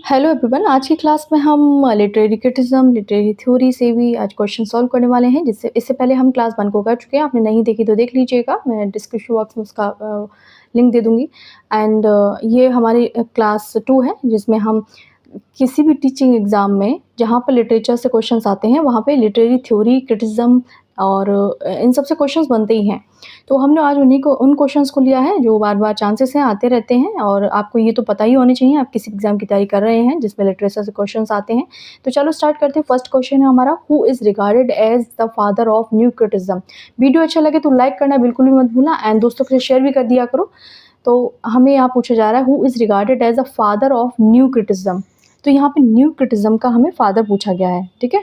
Hello everyone, आज की class में हम लिटरेरी क्रिटिसिज्म, लिटरेरी थ्योरी से भी आज क्वेश्चन सॉल्व करने वाले हैं। जिससे इससे पहले हम क्लास 1 को कर चुके हैं। आपने नहीं देखी तो देख लीजिएगा, मैं डिस्क्रिप्शन बॉक्स में उसका लिंक दे दूँगी। एंड ये हमारी क्लास 2 है, जिसमें हम किसी भी टीचिंग एग्ज़ाम में जहाँ पर लिटरेचर से क्वेश्चंस आते हैं, वहाँ पे लिटरेरी थ्योरी, क्रिटिसिज्म और इन सब से क्वेश्चंस बनते ही हैं। तो हमने आज उन क्वेश्चंस को लिया है जो बार-बार चांसेस हैं, आते रहते हैं और आपको ये तो पता ही होने चाहिए, आप किसी एग्ज़ाम की तैयारी कर रहे हैं जिसमें लिटरेचर से क्वेश्चंस आते हैं। तो चलो स्टार्ट करते हैं। फर्स्ट क्वेश्चन है हमारा, who is regarded as the father of new criticism. Video अच्छा लगे तो लाइक करना बिल्कुल भी मत भूलना एंड दोस्तों के साथ शेयर भी कर दिया करो। तो हमें यहाँ पूछा जा रहा है, who is regarded as the father of new criticism. तो यहाँ पे न्यू क्रिटिसिज्म का हमें फादर पूछा गया है, ठीक है।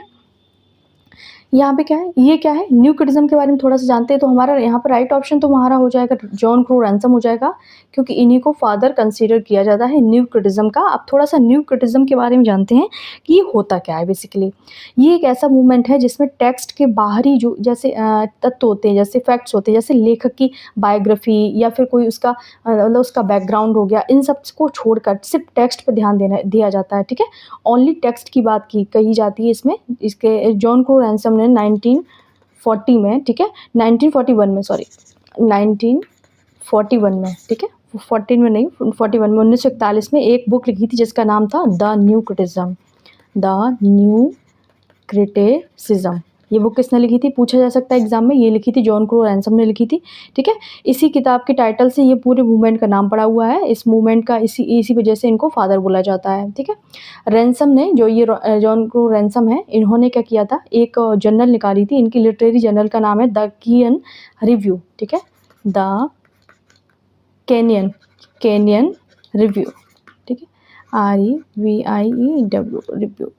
यहाँ पे क्या है, ये क्या है, न्यू क्रिटिसिज्म के बारे में थोड़ा सा जानते हैं। तो हमारा यहाँ पर राइट ऑप्शन तो हमारा हो जाएगा जॉन क्रो रैंसम हो जाएगा, क्योंकि इन्हीं को फादर कंसीडर किया जाता है न्यू क्रिटिसिज्म का। अब थोड़ा सा न्यू क्रिटिसिज्म के बारे में जानते हैं कि ये होता क्या है। बेसिकली ये एक ऐसा मूवमेंट है जिसमें टेक्स्ट के बाहरी जो जैसे तत्व होते हैं, जैसे फैक्ट्स होते हैं, जैसे लेखक की बायोग्राफी या फिर कोई उसका मतलब उसका बैकग्राउंड हो गया, इन सब को छोड़कर सिर्फ टेक्स्ट पर ध्यान दिया जाता है, ठीक है। ओनली टेक्स्ट की बात कही जाती है इसमें। इसके जॉन क्रो रैंसम ने 1940 में, ठीक है, 1941 में, सॉरी 1941 में, ठीक है, 14 में नहीं, 41 में, 1941 में एक बुक लिखी थी जिसका नाम था the new criticism. The new criticism, ये बुक किसने लिखी थी पूछा जा सकता है एग्जाम में। ये लिखी थी जॉन क्रो रैंसम ने लिखी थी, ठीक है। इसी किताब के टाइटल से ये पूरे मूवमेंट का नाम पड़ा हुआ है। इस मूवमेंट का इसी वजह से इनको फादर बोला जाता है, ठीक है। रैंसम ने, जो ये जॉन क्रो रैंसम है, इन्होंने क्या किया था, एक जर्नल निकाली थी। इनकी लिटरेरी जर्नल का नाम है द केनियन रिव्यू, ठीक है, द केनियन रिव्यू, ठीक है, REVIEW रिव्यू।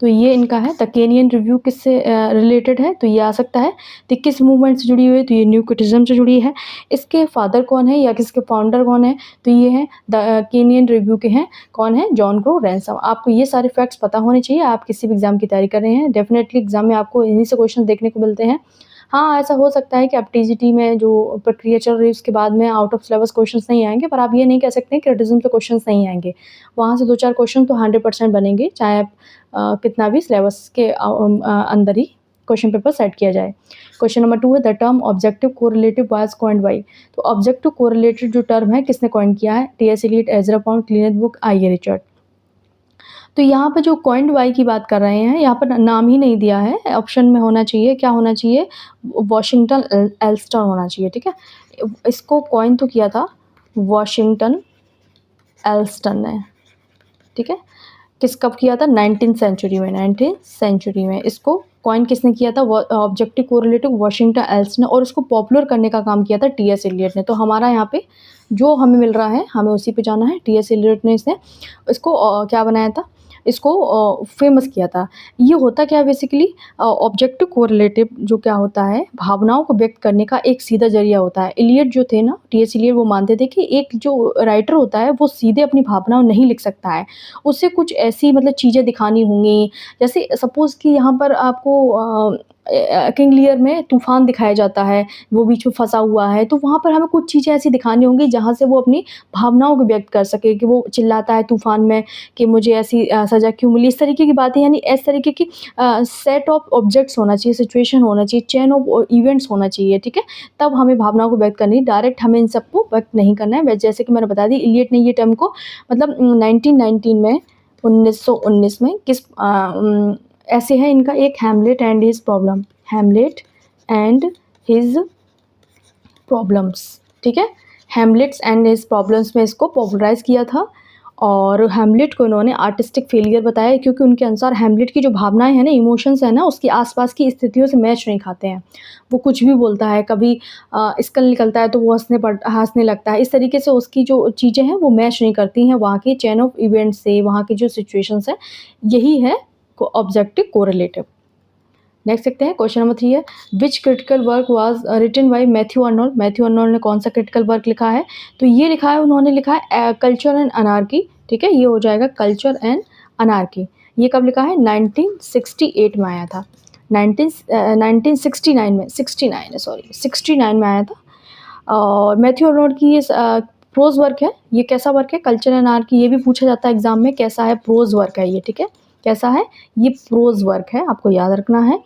तो ये इनका है द केनियन रिव्यू। किससे रिलेटेड है तो ये आ सकता है, तो किस मूवमेंट से जुड़ी हुई है तो ये न्यू क्रिटिसिज्म से जुड़ी है। इसके फादर कौन है या किसके फाउंडर कौन है तो ये है द केनियन रिव्यू के हैं, कौन है, जॉन क्रो रैंसम। आपको ये सारे फैक्ट्स पता होने चाहिए। आप किसी भी एग्जाम की तैयारी कर रहे हैं, डेफिनेटली एग्जाम में आपको इन्हीं से क्वेश्चन देखने को मिलते हैं। हाँ, ऐसा हो सकता है कि अब टीजीटी में जो प्रक्रिया चल रही है उसके बाद में आउट ऑफ सिलेबस क्वेश्चंस नहीं आएंगे, पर आप ये नहीं कह सकते क्रिटिसिज्म से क्वेश्चंस नहीं आएंगे। वहाँ से 2-4 क्वेश्चन तो 100% बनेंगे, चाहे आप कितना भी सिलेबस के अंदर ही क्वेश्चन पेपर सेट किया जाए। क्वेश्चन नंबर 2 है, the term objective correlative was coined by. तो ऑब्जेक्टिव कोरिलेटिव जो टर्म है किसने कॉइन किया है, T S. Eliot, Ezra Pound, Cleanth Brooks, I A. Richard. तो यहाँ पे जो कॉइन्ड बाय की बात कर रहे हैं, यहाँ पर नाम ही नहीं दिया है, ऑप्शन में होना चाहिए, क्या होना चाहिए, वॉशिंगटन एल्स्टन होना चाहिए, ठीक है। इसको कॉइन तो किया था वॉशिंगटन एल्स्टन ने, ठीक है। कब किया था, 19th सेंचुरी में, 19th सेंचुरी में। इसको कॉइन किसने किया था, ऑब्जेक्टिव कोरिलेटिव वॉशिंगटन एल्स्टन ने, और इसको पॉपुलर करने का काम किया था टी.एस. एलियट ने। तो हमारा यहाँ पे जो हमें मिल रहा है हमें उसी पे जाना है। टी.एस. एलियट ने इसको क्या बनाया था, इसको फेमस किया था। ये होता क्या है बेसिकली, ऑब्जेक्टिव कोरिलेटिव जो क्या होता है, भावनाओं को व्यक्त करने का एक सीधा जरिया होता है। एलियट जो थे ना, टी.एस. एलियट, वो मानते थे कि एक जो राइटर होता है वो सीधे अपनी भावनाओं नहीं लिख सकता है, उसे कुछ ऐसी मतलब चीज़ें दिखानी होंगी। जैसे सपोज़ कि यहाँ पर आपको किंग लियर में तूफ़ान दिखाया जाता है, वो बीच में फँसा हुआ है, तो वहाँ पर हमें कुछ चीज़ें ऐसी दिखानी होंगी जहाँ से वो अपनी भावनाओं को व्यक्त कर सके, कि वो चिल्लाता है तूफ़ान में कि मुझे ऐसी सज़ा क्यों मिली, इस तरीके की बातें। यानी इस तरीके की सेट ऑफ ऑब्जेक्ट्स होना चाहिए, सिचुएशन होना चाहिए, चेन ऑफ इवेंट्स होना चाहिए, ठीक है। तब हमें भावनाओं को व्यक्त करनी है, डायरेक्ट हमें इन सबको व्यक्त नहीं करना है। जैसे कि मैंने बता दी, एलियट ने ये टर्म को मतलब 1919 में, 1919 में ऐसे है इनका एक, Hamlet and his problem, Hamlet and his problems, ठीक है। हैमलेट्स एंड हिज प्रॉब्लम्स में इसको पॉपुलराइज़ किया था। और हैमलेट को इन्होंने आर्टिस्टिक फेलियर बताया, क्योंकि उनके अनुसार हैमलेट की जो भावनाएं हैं ना, इमोशंस है ना, उसके आसपास की स्थितियों से मैच नहीं खाते हैं। वो कुछ भी बोलता है, कभी स्कल निकलता है तो वो हंसने लगता है, इस तरीके से उसकी जो चीज़ें हैं वो मैच नहीं करती हैं वहाँ की चेन ऑफ इवेंट्स से, वहाँ की जो सिचुएशंस है। यही है ऑब्जेक्टिव कोरिलेटिव। नेक्स्ट देखते हैं, क्वेश्चन नंबर 3 है, which critical work was written by Matthew Arnold. Matthew Arnold ने कौन सा क्रिटिकल वर्क लिखा है तो ये लिखा है, उन्होंने लिखा है कल्चर एंड अनार्की, ठीक है। ये हो जाएगा कल्चर एंड अनार्की। ये कब लिखा है, 1968 में आया था, 1969 में, 69 है, सॉरी 69 में आया था। और मैथ्यू अर्नोल्ड की ये प्रोज़ वर्क है, ये कैसा वर्क है? कल्चर एंड आर्की, ये भी पूछा जाता है एग्ज़ाम में, कैसा है? प्रोज़ वर्क है ये, ठीक है? कैसा है? ये प्रोज़ वर्क है, आपको याद रखना है।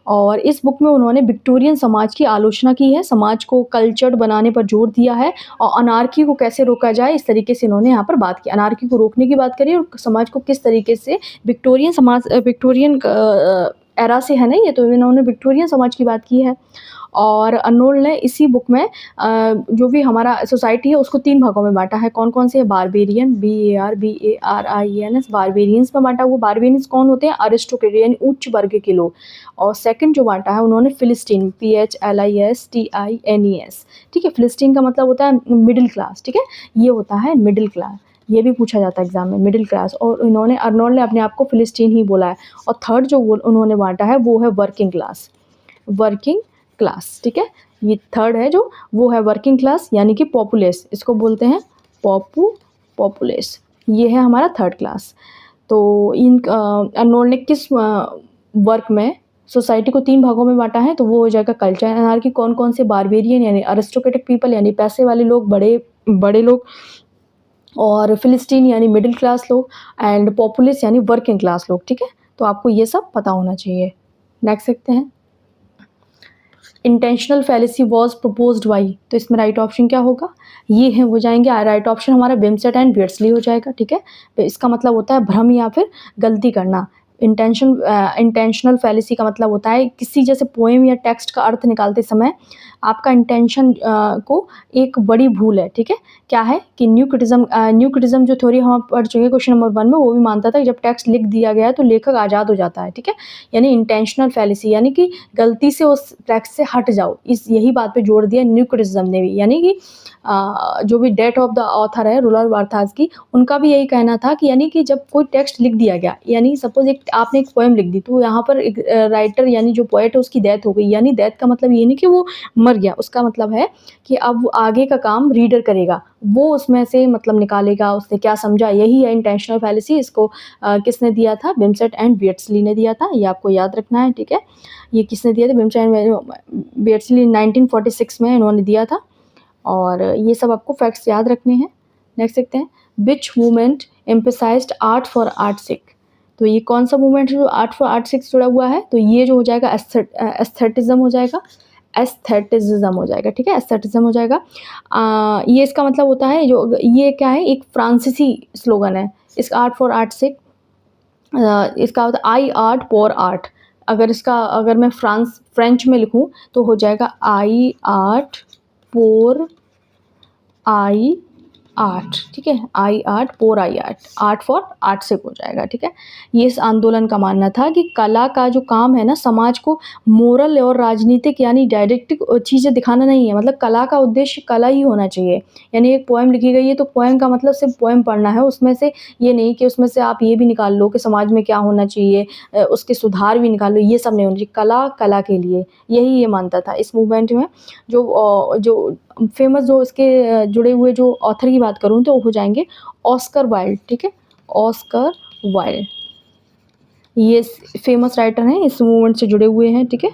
और इस बुक में उन्होंने विक्टोरियन समाज की आलोचना की है, समाज को कल्चर्ड बनाने पर जोर दिया है और अनार्की को कैसे रोका जाए, इस तरीके से इन्होंने यहाँ पर बात की। अनार्की को रोकने की बात करी और समाज को किस तरीके से विक्टोरियन समाज विक्टोरियन एरा से है ना ये, तो इन्होंने विक्टोरियन समाज की बात की है। और अर्नोल्ड ने इसी बुक में जो भी हमारा सोसाइटी है उसको 3 भागों में बाँटा है। कौन-कौन से? बारबेरियन, BARBARIANS, बारबेरियंस में बाँटा। वो बारबेरियंस कौन होते हैं? अरिस्टोक्रेट यानी उच्च वर्ग के लोग। और सेकंड जो बाँटा है उन्होंने फिलिस्टीन, PHLISTINES, ठीक है? फिलिस्टीन का मतलब होता है मिडिल क्लास, ठीक है? ये होता है मिडिल क्लास, ये भी पूछा जाता है एग्ज़ाम में, मिडिल क्लास। और इन्होंने अर्नोल्ड ने अपने आप को फिलिस्टीन ही बोला है। और थर्ड जो वो उन्होंने बाँटा है वो है वर्किंग क्लास, वर्किंग क्लास, ठीक है? ये थर्ड है जो, वो है वर्किंग क्लास यानी कि पॉपुलेस, इसको बोलते हैं पॉपुलेस, ये है हमारा थर्ड क्लास। तो इन अर्नोल्ड ने किस वर्क में सोसाइटी को 3 भागों में बाँटा है? तो वो हो जाएगा कल्चर एंड एनार्की। कौन-कौन से? बारबेरियन यानी अरिस्टोक्रेटिक पीपल यानी पैसे वाले लोग, बड़े लोग, और फिलिस्टीन यानी मिडिल क्लास लोग, एंड पॉपुलिस यानी वर्किंग क्लास लोग, ठीक है? तो आपको ये सब पता होना चाहिए। नेक्स्ट देखते हैं। Intentional fallacy was proposed by, तो इसमें राइट ऑप्शन क्या होगा? ये है, हो जाएंगे राइट ऑप्शन हमारा बिमसेट एंड बियर्डसली हो जाएगा, ठीक है? तो इसका मतलब होता है भ्रम या फिर गलती करना। इंटेंशनल फैलेसी का मतलब होता है किसी जैसे पोएम या टेक्स्ट का अर्थ निकालते समय आपका इंटेंशन को एक बड़ी भूल है, ठीक है? क्या है कि न्यू क्रिटिज्म जो थ्योरी हम पढ़ चुके हैं क्वेश्चन नंबर 1 में, वो भी मानता था कि जब टेक्स्ट लिख दिया गया है तो लेखक आज़ाद हो जाता है, ठीक है? यानी इंटेंशनल फैलेसी यानी कि गलती से उस टेक्स्ट से हट जाओ, इस यही बात पे जोर दिया न्यू क्रिटिज्म ने भी। यानी कि जो भी डेथ ऑफ द ऑथर है रूलर बार्थाज की, उनका भी यही कहना था कि यानी कि जब कोई टेक्स्ट लिख दिया गया, यानी सपोज आपने एक पोएम लिख दी, तो यहाँ पर एक राइटर यानी जो पोएट है उसकी डेथ हो गई, यानी डेथ का मतलब ये नहीं कि वो मर गया, उसका मतलब है कि अब वो आगे का काम रीडर करेगा, वो उसमें से मतलब निकालेगा उसने क्या समझा, यही है इंटेंशनल फैलेसी। इसको किसने दिया था? बिमसेट एंड बियर्डसली ने दिया था, ये आपको याद रखना है, ठीक है? ये किसने दिया था? बिमसेट एंड बियर्डसली 1946 में इन्होंने दिया था। और ये सब आपको फैक्ट्स याद रखने हैं। नेक्स्ट देखते हैं। Which movement emphasized art for art sake, तो ये कौन सा मूवमेंट है जो आर्ट फॉर आर्ट से जुड़ा हुआ है? तो ये जो हो जाएगा एस्थेटिज्म हो जाएगा, एस्थेटिज्म हो जाएगा, ठीक है? एस्थेटिज्म हो जाएगा। ये इसका मतलब होता है, जो ये क्या है, एक फ्रांसीसी स्लोगन है इस आर्ट फॉर आर्ट से। इसका होता है आई आर्ट फॉर आर्ट। अगर मैं फ्रेंच में लिखूं तो हो जाएगा I art for I art, ठीक है? I art for I art, art for art से हो जाएगा, ठीक है? ये इस आंदोलन का मानना था कि कला का जो काम है ना, समाज को मोरल और राजनीतिक यानी डायरेक्टिक चीज़ें दिखाना नहीं है, मतलब कला का उद्देश्य कला ही होना चाहिए। यानी एक पोएम लिखी गई है तो पोएम का मतलब सिर्फ पोएम पढ़ना है, उसमें से ये नहीं कि उसमें से आप ये भी निकाल लो कि समाज में क्या होना चाहिए, उसके सुधार भी निकाल लो, ये सब नहीं होना चाहिए। कला कला के लिए, यही ये मानता था इस मूवमेंट में। जो फेमस जो इसके जुड़े हुए जो ऑथर की बात करूँ तो हो जाएंगे ऑस्कर वाइल्ड, ठीक है? ऑस्कर वाइल्ड ये फेमस राइटर हैं, इस मूवमेंट से जुड़े हुए हैं, ठीक है?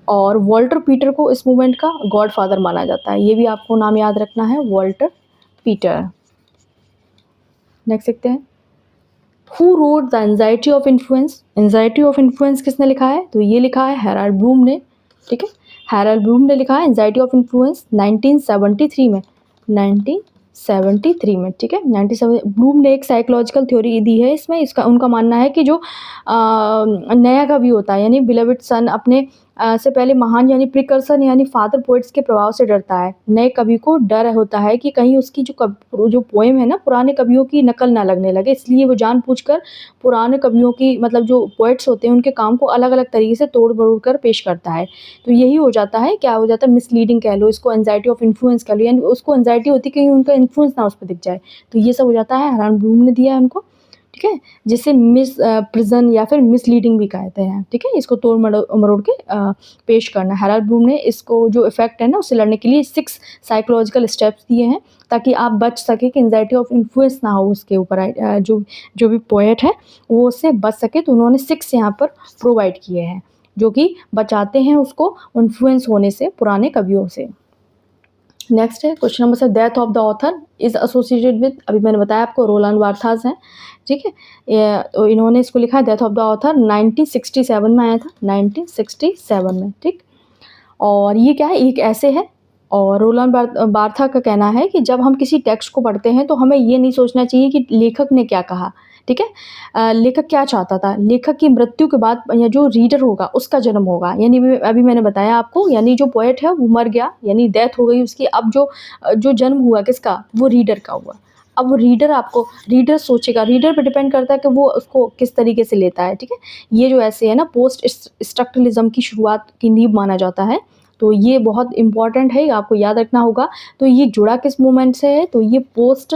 और वॉल्टर पीटर को इस मूवमेंट का गॉडफादर माना जाता है, ये भी आपको नाम याद रखना है, वॉल्टर पीटर। नेक्स्ट देखते हैं। Who wrote the anxiety of influence, anxiety of influence किसने लिखा है? तो ये लिखा है हैराल्ड ब्लूम ने, ठीक है? हैराल्ड ब्लूम ने लिखा है एंजाइटी ऑफ इन्फ्लुएंस 1973 में, 1973 में, ठीक है? 97 ब्लूम ने एक साइकोलॉजिकल थ्योरी दी है इसमें। इसका उनका मानना है कि जो नया कवि होता है यानी बिलवड सन अपने से पहले महान यानी प्रिकर्सर यानी फादर पोइट्स के प्रभाव से डरता है। नए कवि को डर होता है कि कहीं उसकी जो पोएम है ना पुराने कवियों की नकल ना लगने लगे, इसलिए वो जानबूझकर पुराने कवियों की मतलब जो पोइट्स होते हैं उनके काम को अलग अलग तरीके से तोड़ मरोड़ कर पेश करता है। तो यही हो जाता है, क्या हो जाता है, मिसलीडिंग कह लो इसको, एंजाइटी ऑफ इन्फ्लुएंस कह लो, यानी उसको एंजाइटी होती है कहीं उनका इन्फ्लुएंस ना उस पर दिख जाए। तो ये सब हो जाता है, हैराल्ड ब्लूम ने दिया है उनको, ठीक है? जिसे मिस प्रिजन या फिर मिसलीडिंग भी कहते हैं, ठीक है? इसको तोड़ मरोड़ के पेश करना। हैराल्ड ब्लूम ने इसको जो इफेक्ट है ना उससे लड़ने के लिए 6 साइकोलॉजिकल स्टेप्स दिए हैं ताकि आप बच सके कि एंजाइटी ऑफ इन्फ्लुएंस ना हो उसके ऊपर, जो भी पोएट है वो उससे बच सके। तो उन्होंने 6 यहाँ पर प्रोवाइड किए हैं जो कि बचाते हैं उसको इन्फ्लुएंस होने से पुराने कवियों से। नेक्स्ट है question number 7, death of the author is associated with, अभी मैंने बताया आपको रोलैंड बार्थेस है, ठीक है। तो इन्होंने इसको लिखा है डेथ ऑफ द ऑथर 1967 में आया था, 1967 में, ठीक। और ये क्या है, एक ऐसे है। और रोलैंड बार्था का कहना है कि जब हम किसी टेक्स्ट को पढ़ते हैं तो हमें ये नहीं सोचना चाहिए कि लेखक ने क्या कहा, ठीक है। लेखक क्या चाहता था, लेखक की मृत्यु के बाद या जो रीडर होगा उसका जन्म होगा, यानी अभी मैंने बताया आपको, यानी जो पोएट है वो मर गया, यानी डेथ हो गई उसकी, अब जो जन्म हुआ किसका, वो रीडर का हुआ। अब वो रीडर सोचेगा, रीडर पे डिपेंड करता है कि वो उसको किस तरीके से लेता है, ठीक है। ये जो ऐसे है ना, पोस्ट स्ट्रक्चरलिज्म की शुरुआत की नींव माना जाता है, तो ये बहुत इंपॉर्टेंट है, आपको याद रखना होगा। तो ये जुड़ा किस मूवमेंट से है, तो ये पोस्ट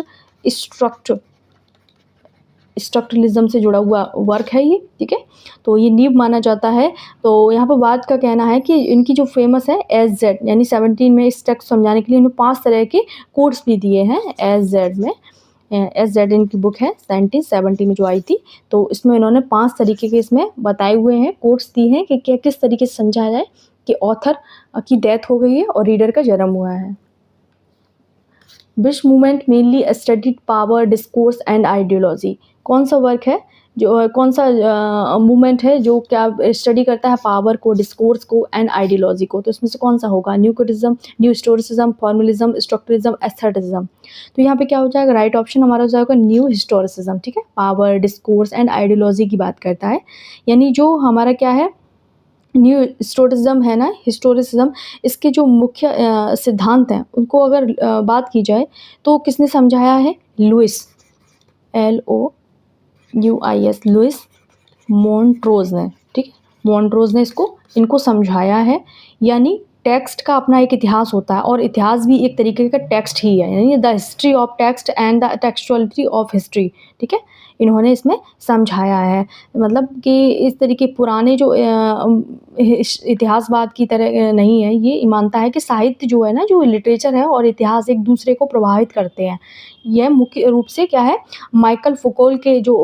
स्ट्रक्चरलिज्म से जुड़ा हुआ वर्क है ये, ठीक है। तो ये नींव माना जाता है। तो यहाँ पर बात का कहना है कि इनकी जो फेमस है एस जेड, यानी 17 में इस टेक्स्ट समझाने के लिए इन्होंने 5 तरह के कोड्स भी दिए हैं एस जेड में। एस जेड इनकी बुक है 1970 में जो आई थी, तो इसमें इन्होंने 5 तरीके के इसमें बताए हुए हैं, कोड्स दिए हैं कि क्या किस तरीके से समझाया जाए कि ऑथर की डेथ हो गई है और रीडर का जन्म हुआ है। विच movement mainly studied power, discourse and ideology, कौन सा वर्क है जो, कौन सा मूवमेंट है जो क्या स्टडी करता है पावर को, डिस्कोर्स को एंड आइडियोलॉजी को, तो इसमें से कौन सा होगा, new criticism, new historicism, formalism, structuralism, aestheticism. तो यहाँ पे क्या हो जाएगा, राइट ऑप्शन हमारा हो जाएगा न्यू हिस्टोरिसिज्म, ठीक है। पावर, डिस्कोर्स एंड आइडियोलॉजी की बात करता है, यानी जो हमारा क्या है न्यू हिस्टोरिज्म है ना, हिस्टोरिसिज्म, इसके जो मुख्य सिद्धांत हैं उनको अगर बात की जाए तो किसने समझाया है, लुइस, LOUIS, लुइस मॉन्ट्रोज ने, ठीक है। मॉन्ट्रोज ने इनको समझाया है, यानी टेक्स्ट का अपना एक इतिहास होता है और इतिहास भी एक तरीके का टेक्स्ट ही है, यानी the history of text and the textuality of history, ठीक है। इन्होंने इसमें समझाया है, मतलब कि इस तरीके पुराने जो इतिहासवाद की तरह नहीं है, ये मानता है कि साहित्य जो है ना, जो लिटरेचर है और इतिहास एक दूसरे को प्रभावित करते हैं। यह मुख्य रूप से क्या है, माइकल फुकोल के जो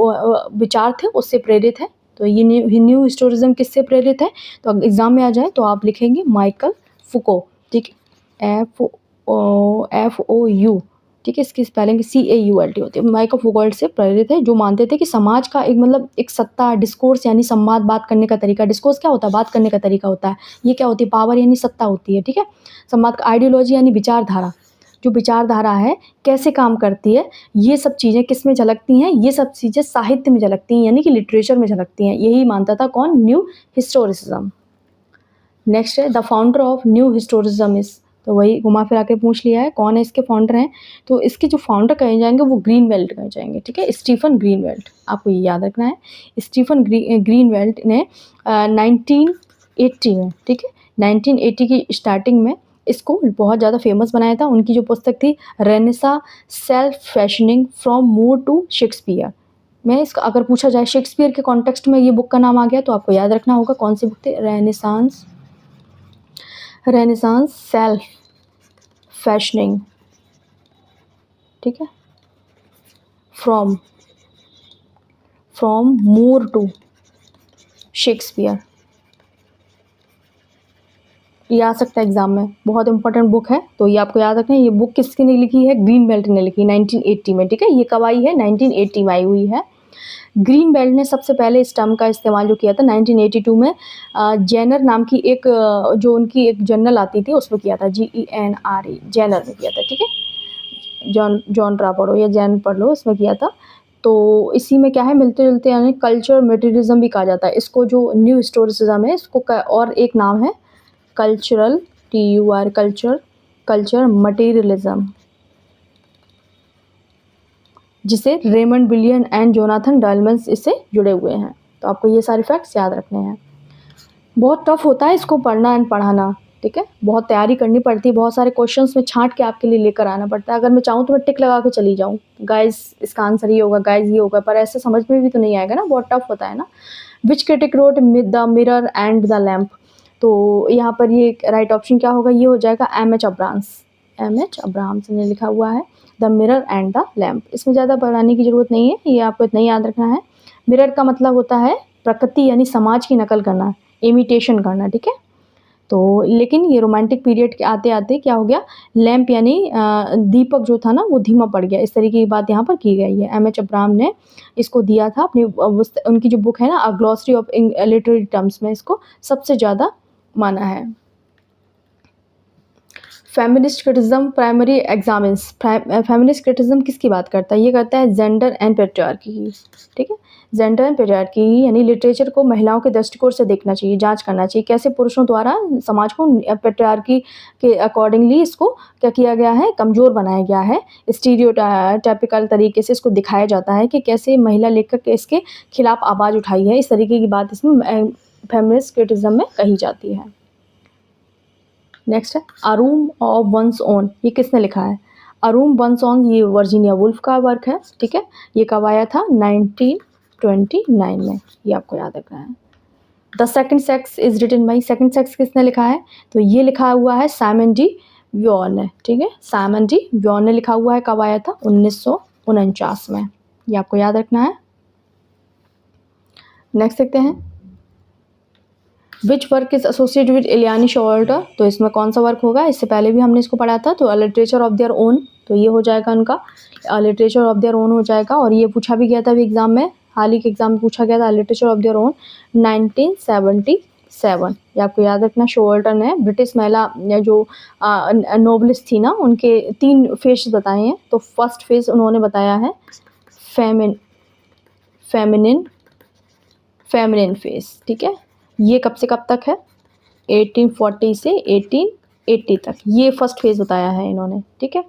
विचार थे उससे प्रेरित है। तो ये न्यू हिस्टोरिज्म किससे प्रेरित है, तो एग्जाम में आ जाए तो आप लिखेंगे माइकल फुको, ठीक है, FOU, ठीक है। इसकी स्पेलिंग CAULT होती है। माइकल फुकोल से प्रेरित है, जो मानते थे कि समाज का एक मतलब एक सत्ता, डिस्कोर्स यानी संवाद, बात करने का तरीका, डिस्कोर्स क्या होता है, बात करने का तरीका होता है, ये क्या होती है, पावर यानी सत्ता होती है, ठीक है। संवाद का आइडियोलॉजी यानी विचारधारा, जो विचारधारा है कैसे काम करती है, ये सब चीज़ें किस में झलकती हैं, ये सब चीज़ें साहित्य में झलकती हैं, यानी कि लिटरेचर में झलकती हैं। यही मानता था कौन, न्यू हिस्टोरिसिज्म। नेक्स्ट है the founder of new historicism is, तो वही घुमा फिरा के पूछ लिया है कौन है इसके फाउंडर हैं, तो इसके जो फाउंडर कहे जाएंगे वो ग्रीनवेल्ट कहे जाएंगे, ठीक है। स्टीफन ग्रीनवेल्ट, आपको ये याद रखना है। स्टीफन ग्रीनवेल्ट ने 1980 में, ठीक है, 1980 की स्टार्टिंग में इसको बहुत ज़्यादा फेमस बनाया था। उनकी जो पुस्तक थी renaissance self fashioning from More to Shakespeare. मैं इसका अगर पूछा जाए शेक्सपियर के कॉन्टेक्स्ट में ये बुक का नाम आ गया तो आपको याद रखना होगा कौन सी बुक थी, रेनेसांस सेल्फ फैशनिंग, ठीक है, फ्रॉम मूर टू शेक्सपियर। ये आ सकता है एग्जाम में, बहुत इंपॉर्टेंट बुक है, तो ये आपको याद रखना है। ये बुक किसकी ने लिखी है, ग्रीनवेल्ट ने लिखी 1980 में, ठीक है। ये कब आई है, 1980 में आई हुई है। ग्रीनवेल्ट ने सबसे पहले इस टर्म का इस्तेमाल जो किया था 1982 में जेनर नाम की एक जो उनकी एक जर्नल आती थी उसमें किया था, GENRE, जेनर में किया था, ठीक है। जॉनरा पढ़ो या जैन पढ़ लो, इसमें किया था। तो इसी में क्या है, मिलते जुलते यानी कल्चर मटेरियलिज्म भी कहा जाता है इसको, जो न्यू हिस्टोरिसिज्म है इसको और एक नाम है कल्चरल, TUR, कल्चर मटेरियलिज्म, जिसे रेमंड विलियम एंड जोनाथन डाल्मंस इससे जुड़े हुए हैं। तो आपको ये सारे फैक्ट्स याद रखने हैं। बहुत टफ होता है इसको पढ़ना एंड पढ़ाना, ठीक है, बहुत तैयारी करनी पड़ती है, बहुत सारे क्वेश्चंस में छांट के आपके लिए लेकर आना पड़ता है। अगर मैं चाहूँ तो मैं टिक लगा के चली जाऊँ, गाइस इसका आंसर ये होगा, गाइस ये होगा, पर ऐसे समझ में भी तो नहीं आएगा ना, बहुत टफ होता है ना। विच critic wrote the mirror and the lamp, तो यहाँ पर ये राइट ऑप्शन क्या होगा, ये हो जाएगा MH अब्राहम्स ने लिखा हुआ है the mirror and the lamp. इसमें ज़्यादा बढ़ाने की ज़रूरत नहीं है, ये आपको इतना ही याद रखना है। मिरर का मतलब होता है प्रकृति यानी समाज की नकल करना, इमिटेशन करना, ठीक है। तो लेकिन ये रोमांटिक पीरियड के आते-आते क्या हो गया, लैंप यानी दीपक जो था ना वो धीमा पड़ गया। इस तरीके की बात यहाँ पर की गई है। एम.एच. अब्राहम ने इसको दिया था अपनी उनकी जो बुक है ना, a glossary of literary terms में इसको सबसे ज़्यादा माना है। Feminist criticism primary examines. Feminist criticism किसकी बात करता है? ये करता है जेंडर एंड पैट्रियार्की की, ठीक है? जेंडर एंड पैट्रियार्की यानी लिटरेचर को महिलाओं के दृष्टिकोण से देखना चाहिए, जांच करना चाहिए, कैसे पुरुषों द्वारा समाज को पैट्रियार्की के अकॉर्डिंगली इसको क्या किया गया है, कमज़ोर बनाया गया है। स्टीरियोटाइपिकल तरीके से इसको दिखाया जाता है कि कैसे महिला लेखक इसके खिलाफ आवाज़ उठाई है। इस तरीके की बात इसमें फेमिनिस्ट क्रिटिज़्म में कही जाती है। नेक्स्ट है अ रूम ऑफ वंस ओन। ये किसने लिखा है? अ रूम वंस ओन, ये वर्जीनिया वुल्फ का वर्क है, ठीक है? ये कब आया था? 1929 में, ये आपको याद रखना है। The second sex is written by. Second sex किसने लिखा है? तो ये लिखा हुआ है साइमन डी व्योन ने, ठीक है? साइमन डी व्योन ने लिखा हुआ है। कब आया था? 1949 में, ये आपको याद रखना है। नेक्स्ट देखते हैं which work is associated with Elaine Showalter. तो इसमें कौन सा वर्क होगा? इससे पहले भी हमने इसको पढ़ा था। तो अ लिटरेचर ऑफ देयर ओन, तो ये हो जाएगा उनका लिटरेचर ऑफ देयर ओन हो जाएगा। और ये पूछा भी गया था अभी एग्जाम में, हाल ही के एग्जाम में पूछा गया था लिटरेचर ऑफ देयर ओन 1977, ये आपको याद रखना। शोल्टन है ब्रिटिश महिला जो नोवेलिस्ट थी ना, उनके 3 फेज बताए हैं। तो फर्स्ट फेज उन्होंने बताया है फेमिनिन फेज, ठीक है? ये कब से कब तक है? 1840 से 1880 तक, ये फर्स्ट फेज बताया है इन्होंने, ठीक है?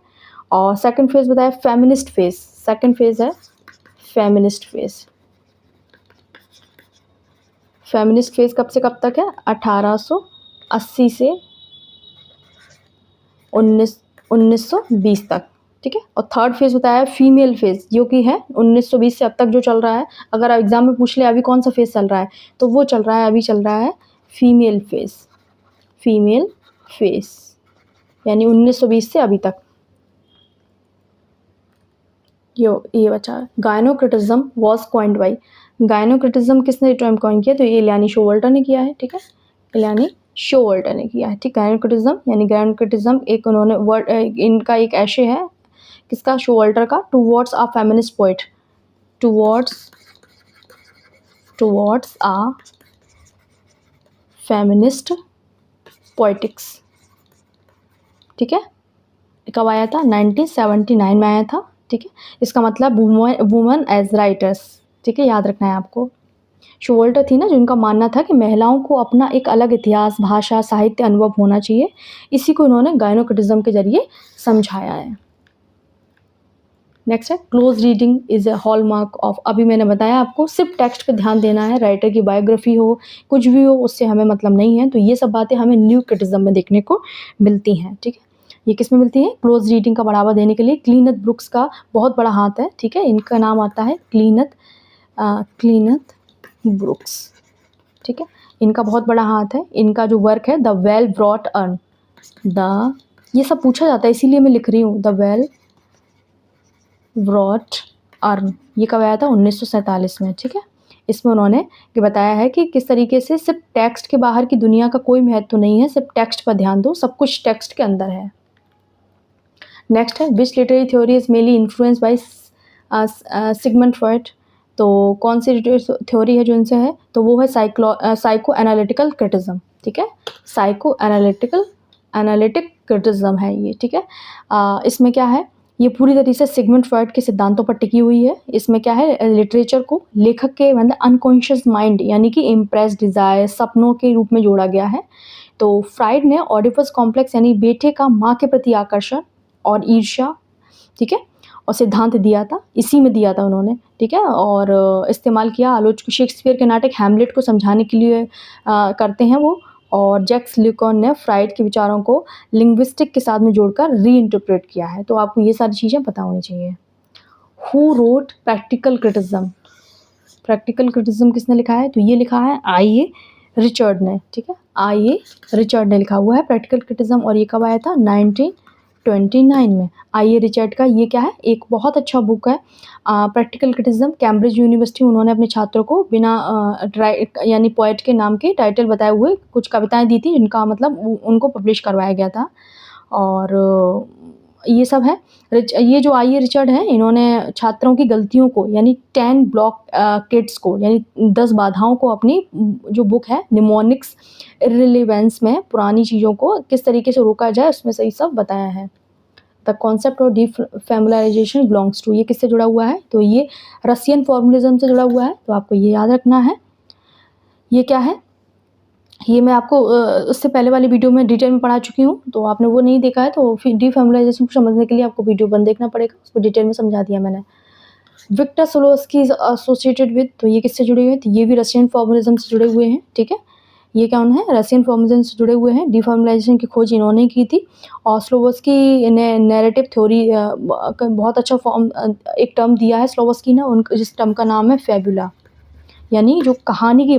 और सेकंड फेज बताया फेमिनिस्ट फेज। सेकंड फेज है फेमिनिस्ट फेज। फेमिनिस्ट फेज कब से कब तक है? 1880 से 1920 तक, ठीक है? और थर्ड फेज बताया है फीमेल फेज, जो कि है 1920 से अब तक जो चल रहा है। अगर एग्जाम में पूछ ले अभी कौन सा फेज चल रहा है, तो वो चल रहा है, अभी चल रहा है फीमेल फेज। फीमेल फेज यानी 1920 से अभी तक। ये बचा। गायनोक्रिटिज्म वॉज कॉइन्ड बाई। गायनोक्रिटिज्म किसने टर्म कॉइन किया? तो ये इलियानी शोवल्टर ने किया है, ठीक है? इलियानी शोवल्टर ने किया है, ठीक। गायनोक्रिटिज्म यानी गायनोक्रिटिज्म एक उन्होंने वर्ड, इनका एक ऐशे है, किसका? शोवल्टर का। टूवर्ड्स आ फेमिनिस्ट पोइट। टूवर्ड्स आ फेमिनिस्ट पोइटिक्स, ठीक है? कब आया था? 1979 में आया था, ठीक है? इसका मतलब वुमन एज राइटर्स, ठीक है? याद रखना है आपको। शोवल्टर थी ना, जिनका मानना था कि महिलाओं को अपना एक अलग इतिहास, भाषा, साहित्य, अनुभव होना चाहिए। इसी को इन्होंने गायनोक्रिटिज्म के जरिए समझाया है। नेक्स्ट है close reading is a hallmark of. अभी मैंने बताया आपको सिर्फ टेक्स्ट पे ध्यान देना है, राइटर की बायोग्राफी हो, कुछ भी हो, उससे हमें मतलब नहीं है। तो ये सब बातें हमें न्यू क्रिटिज्म में देखने को मिलती हैं, ठीक है? ये किस में मिलती है? क्लोज रीडिंग का बढ़ावा देने के लिए क्लीनथ ब्रुक्स का बहुत बड़ा हाथ है, ठीक है? इनका नाम आता है क्लीनथ ब्रुक्स, ठीक है? इनका बहुत बड़ा हाथ है। इनका जो वर्क है द वेल ब्रॉट अर्न, ये सब पूछा जाता है इसीलिए मैं लिख रही हूँ। द वेल ब्रॉट अर्न, ये कब आया था? 1947 में, ठीक है? इसमें उन्होंने ये बताया है कि किस तरीके से सिर्फ टेक्स्ट के बाहर की दुनिया का कोई महत्व नहीं है, सिर्फ टेक्स्ट पर ध्यान दो, सब कुछ टेक्स्ट के अंदर है। नेक्स्ट है विच literary theory is mainly influence by Sigmund Freud. तो कौन सी लिटरेरी थ्योरी है जो इनसे है? तो वो है साइको एनालिटिकल क्रिटिज्म, ठीक है? साइको एनालिटिक क्रिटिज्म है ये, ठीक है? इसमें क्या है? ये पूरी तरीके से सिगमंड फ्रॉइड के सिद्धांतों पर टिकी हुई है। इसमें क्या है? लिटरेचर को लेखक के मतलब अनकॉन्शियस माइंड यानी कि इम्प्रेस, डिज़ायर, सपनों के रूप में जोड़ा गया है। तो फ्राइड ने ऑडिपस कॉम्प्लेक्स यानी बेटे का माँ के प्रति आकर्षण और ईर्ष्या, ठीक है, और सिद्धांत दिया था, इसी में दिया था उन्होंने, ठीक है? और इस्तेमाल किया आलोचक शेक्सपियर के नाटक हैमलेट को समझाने के लिए करते हैं वो। और जैक्स ल्यूकॉन ने फ्राइड के विचारों को लिंग्विस्टिक के साथ में जोड़कर रीइंटरप्रेट किया है। तो आपको ये सारी चीज़ें पता होनी चाहिए। Who wrote practical criticism. Practical criticism किसने लिखा है? तो ये लिखा है आई.ए. रिचर्ड ने, ठीक है? आई.ए. रिचर्ड ने लिखा हुआ है प्रैक्टिकल क्रिटिज्म। और ये कब आया था? 19 1929 में। आइए रिचर्ड का ये क्या है, एक बहुत अच्छा बुक है, प्रैक्टिकल क्रिटिसिज्म। कैम्ब्रिज यूनिवर्सिटी उन्होंने अपने छात्रों को बिना यानी पोएट के नाम के टाइटल बताए हुए कुछ कविताएं दी थी, जिनका मतलब उनको पब्लिश करवाया गया था। और ये सब है। ये जो आइए रिचर्ड हैं, इन्होंने छात्रों की गलतियों को यानी 10 ब्लॉक किड्स को यानी 10 बाधाओं को अपनी जो बुक है निमोनिक्स इररिलेवेंस में पुरानी चीज़ों को किस तरीके से रोका जाए उसमें सही सब बताया है। The concept of defamiliarization belongs to, ये किससे जुड़ा हुआ है, तो ये रशियन फॉर्मुलिज्म से जुड़ा हुआ है, तो आपको ये याद रखना है। ये क्या है, ये मैं आपको उससे पहले वाली वीडियो में डिटेल में पढ़ा चुकी हूँ, तो आपने वो नहीं देखा है तो फिर डीफेमिलाइजेशन को समझने के लिए आपको वीडियो बंद देखना पड़ेगा, उसको डिटेल में समझा दिया मैंने। विक्टर सोलोस्की इज एसोसिएटेड विद, तो ये किससे जुड़े हुए हैं, तो ये भी रशियन फॉर्मुलिज्म से जुड़े हुए हैं, ठीक है। ये कौन है, रशियन फॉर्मुलिज्म से जुड़े हुए हैं। डीफॉर्मुलाइजेशन की खोज इन्होंने की थी। और स्लोवस्की ने नैरेटिव थ्योरी का बहुत अच्छा फॉर्म एक टर्म दिया है स्लोवस्की ने, जिस टर्म का नाम है फैबुला, यानी जो कहानी की